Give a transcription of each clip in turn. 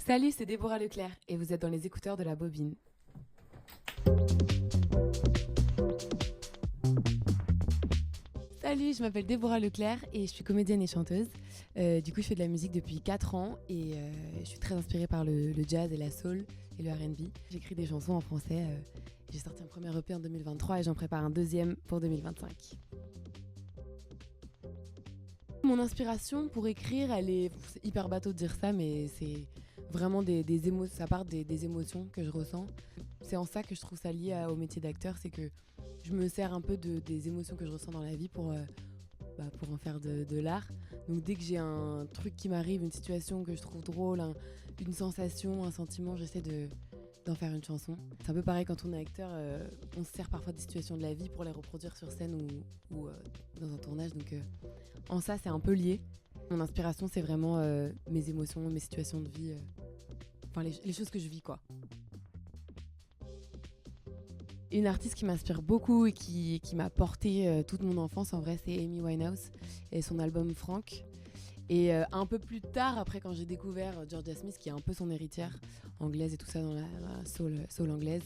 Salut, c'est Déborah Leclerc et vous êtes dans les écouteurs de la bobine. Salut, je m'appelle Déborah Leclerc et je suis comédienne et chanteuse. Du coup, je fais de la musique depuis 4 ans et je suis très inspirée par le jazz et la soul et le R&B. J'écris des chansons en français. J'ai sorti un premier EP en 2023 et j'en prépare un deuxième pour 2025. Mon inspiration pour écrire, c'est hyper bateau de dire ça, mais c'est vraiment des émotions, ça part des émotions que je ressens. C'est en ça que je trouve ça lié au métier d'acteur, c'est que je me sers un peu des émotions que je ressens dans la vie pour en faire de l'art. Donc dès que j'ai un truc qui m'arrive, une situation que je trouve drôle, une sensation, un sentiment, j'essaie d'en faire une chanson. C'est un peu pareil quand on est acteur, on se sert parfois des situations de la vie pour les reproduire sur scène ou dans un tournage. Donc en ça, c'est un peu lié. Mon inspiration, c'est vraiment mes émotions, mes situations de vie, les choses que je vis, quoi. Une artiste qui m'inspire beaucoup et qui m'a porté toute mon enfance, en vrai, c'est Amy Winehouse et son album Frank. Et un peu plus tard, après, quand j'ai découvert Georgia Smith, qui est un peu son héritière anglaise et tout ça dans la soul anglaise,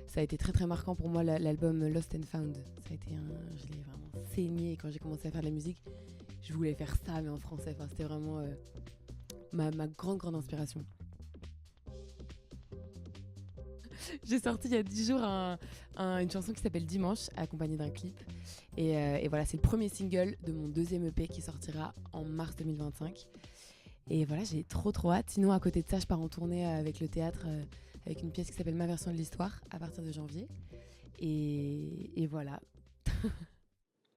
ça a été très très marquant pour moi, l'album Lost and Found. Je l'ai vraiment saigné. Et quand j'ai commencé à faire de la musique, je voulais faire ça, mais en français. Enfin, c'était vraiment ma grande inspiration. J'ai sorti il y a 10 jours une chanson qui s'appelle Dimanche, accompagnée d'un clip. Et voilà, c'est le premier single de mon deuxième EP qui sortira en mars 2025. Et voilà, j'ai trop hâte. Sinon, à côté de ça, je pars en tournée avec le théâtre, avec une pièce qui s'appelle Ma version de l'histoire, à partir de janvier. Et voilà.